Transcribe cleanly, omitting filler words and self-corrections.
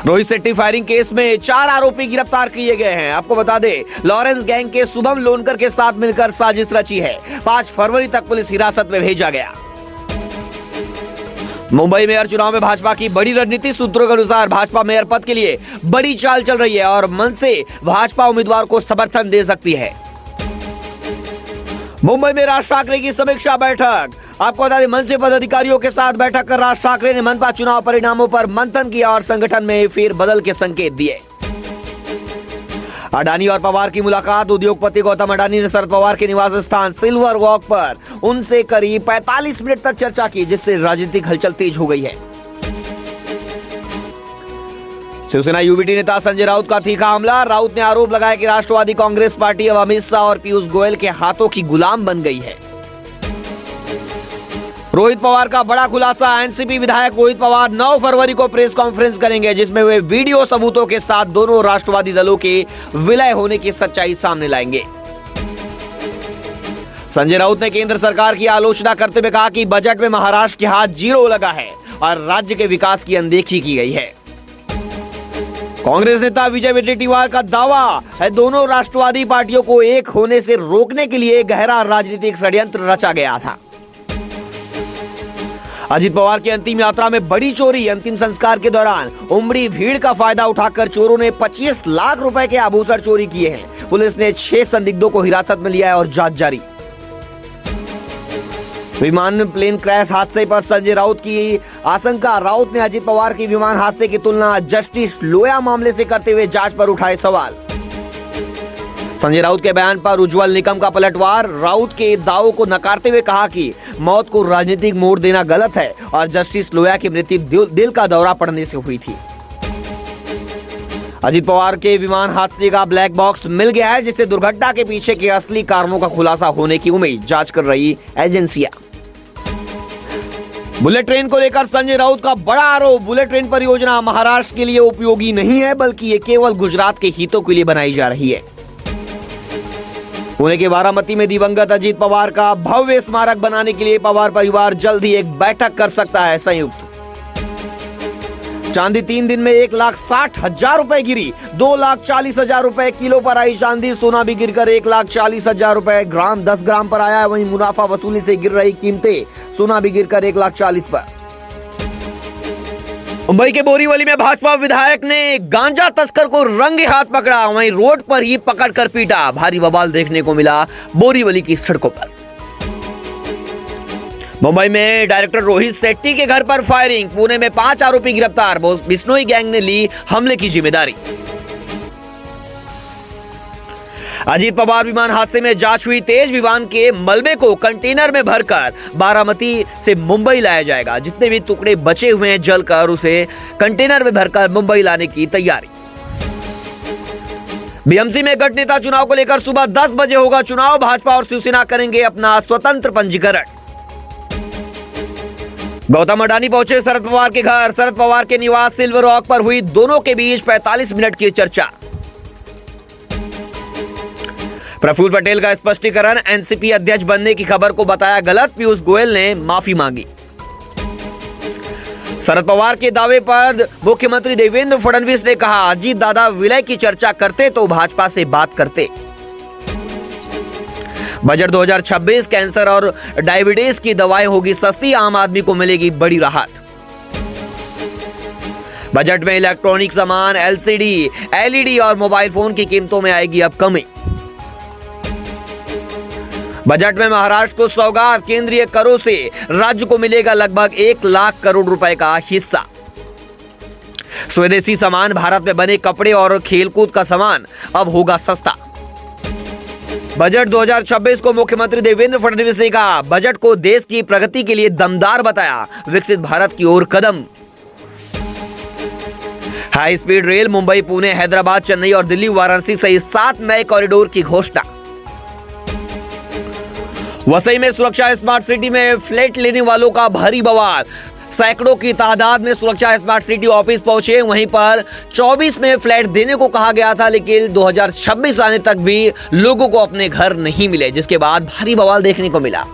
Rohit Shetty firing case में 4 आरोपी गिरफ्तार किए गए हैं। आपको बता दें, लॉरेंस गैंग के शुभम लोनकर के साथ मिलकर साजिश रची है। 5 फरवरी तक पुलिस हिरासत में भेजा गया। मुंबई मेयर चुनाव में भाजपा की बड़ी रणनीति। सूत्रों के अनुसार भाजपा मेयर पद के लिए बड़ी चाल चल रही है और मन से भाजपा उम्मीदवार को समर्थन दे सकती है। मुंबई में राज ठाकरे की समीक्षा बैठक। आपको बता दें, मनसे पदाधिकारियों के साथ बैठक कर राज ठाकरे ने मनपा चुनाव परिणामों पर मंथन किया और संगठन में फेरबदल के संकेत दिए। अडानी और पवार की मुलाकात। उद्योगपति गौतम अडानी ने शरद पवार के निवास स्थान सिल्वर वॉक पर उनसे करीब 45 मिनट तक चर्चा की, जिससे राजनीतिक हलचल तेज हो गई है। शिवसेना यूबीटी नेता संजय राउत का तीखा हमला। राउत ने आरोप लगाया कि राष्ट्रवादी कांग्रेस पार्टी अब अमित शाह और पीयूष गोयल के हाथों की गुलाम बन गई है। रोहित पवार का बड़ा खुलासा। एनसीपी विधायक रोहित पवार 9 फरवरी को प्रेस कॉन्फ्रेंस करेंगे, जिसमें वे वीडियो सबूतों के साथ दोनों राष्ट्रवादी दलों के विलय होने की सच्चाई सामने लाएंगे। संजय राउत ने केंद्र सरकार की आलोचना करते हुए कहा कि बजट में महाराष्ट्र के हाथ 0 लगा है और राज्य के विकास की अनदेखी की गई है। कांग्रेस नेता विजय वडेट्टीवार का दावा है, दोनों राष्ट्रवादी पार्टियों को एक होने से रोकने के लिए गहरा राजनीतिक षड्यंत्र रचा गया था। अजित पवार की अंतिम यात्रा में बड़ी चोरी। अंतिम संस्कार के दौरान उमड़ी भीड़ का फायदा उठाकर चोरों ने 25 लाख रुपए के आभूषण चोरी किए हैं। पुलिस ने 6 संदिग्धों को हिरासत में लिया है और जांच जारी। विमान प्लेन क्रैश हादसे पर संजय राउत की आशंका। राउत ने अजित पवार की विमान हादसे की तुलना जस्टिस लोया मामले से करते हुए जांच पर उठाए सवाल। संजय राउत के बयान पर उज्जवल निकम का पलटवार। राउत के दावों को नकारते हुए कहा कि मौत को राजनीतिक मोड़ देना गलत है और जस्टिस लोया की मृत्यु दिल का दौरा पड़ने से हुई थी। अजित पवार के विमान हादसे का ब्लैक बॉक्स मिल गया है, जिससे दुर्घटना के पीछे के असली कारणों का खुलासा होने की उम्मीद जांच कर रही एजेंसियां। बुलेट ट्रेन को लेकर संजय राउत का बड़ा आरोप। बुलेट ट्रेन परियोजना महाराष्ट्र के लिए उपयोगी नहीं है, बल्कि ये केवल गुजरात के हितों के लिए बनाई जा रही है। पुणे के बारामती में दिवंगत अजित पवार का भव्य स्मारक बनाने के लिए पवार परिवार जल्द ही एक बैठक कर सकता है संयुक्त। चांदी 3 दिन में 1,60,000 रुपए गिरी। 2,40,000 रुपए किलो पर आई चांदी। सोना भी गिरकर 1,40,000 रुपए ग्राम 10 ग्राम पर आया है। वहीं मुनाफा वसूली से गिर रही कीमतें। सोना भी गिरकर 1,40,000 पर। मुंबई के बोरीवली में भाजपा विधायक ने गांजा तस्कर को रंगे हाथ पकड़ा। वहीं रोड पर ही पकड़कर पीटा। भारी बवाल देखने को मिला बोरीवली की सड़कों पर। मुंबई में डायरेक्टर रोहित शेट्टी के घर पर फायरिंग। पुणे में 5 आरोपी गिरफ्तार। बिश्नोई गैंग ने ली हमले की जिम्मेदारी। अजित पवार विमान हादसे में जांच हुई तेज। विमान के मलबे को कंटेनर में भरकर बारामती से मुंबई लाया जाएगा। जितने भी टुकड़े बचे हुए हैं जलकर उसे कंटेनर में भरकर मुंबई लाने की तैयारी। बीएमसी में गठ नेता चुनाव को लेकर सुबह 10 बजे होगा चुनाव। भाजपा और शिवसेना करेंगे अपना स्वतंत्र पंजीकरण। गौतम अडानी पहुंचे शरद पवार के घर। शरद पवार के निवास सिल्वर वॉक पर हुई दोनों के बीच 45 मिनट की चर्चा। प्रफुल्ल पटेल का स्पष्टीकरण। एनसीपी अध्यक्ष बनने की खबर को बताया गलत। पीयूष गोयल ने माफी मांगी। शरद पवार के दावे पर मुख्यमंत्री देवेंद्र फडणवीस ने कहा, अजीत दादा विलय की चर्चा करते तो भाजपा से बात करते। बजट 2026। कैंसर और डायबिटीज की दवाएं होगी सस्ती। आम आदमी को मिलेगी बड़ी राहत। बजट में इलेक्ट्रॉनिक सामान, एलसीडी, एलईडी और मोबाइल फोन की कीमतों में आएगी अब कमी। बजट में महाराष्ट्र को सौगात। केंद्रीय करों से राज्य को मिलेगा लगभग 1 लाख करोड़ रुपए का हिस्सा। स्वदेशी सामान, भारत में बने कपड़े और खेलकूद का सामान अब होगा सस्ता। बजट 2026 को मुख्यमंत्री देवेंद्र फडणवीस ने कहा, बजट को देश की प्रगति के लिए दमदार बताया। विकसित भारत की ओर कदम। High speed rail Mumbai, Pune, Hyderabad, Chennai और दिल्ली, वाराणसी सहित 7 नए कॉरिडोर की घोषणा। वसई में सुरक्षा स्मार्ट सिटी में फ्लैट लेने वालों का भारी बवाल। सैकड़ों की तादाद में सुरक्षा स्मार्ट सिटी ऑफिस पहुंचे। वहीं पर 24 में फ्लैट देने को कहा गया था, लेकिन 2026 आने तक भी लोगों को अपने घर नहीं मिले, जिसके बाद भारी बवाल देखने को मिला।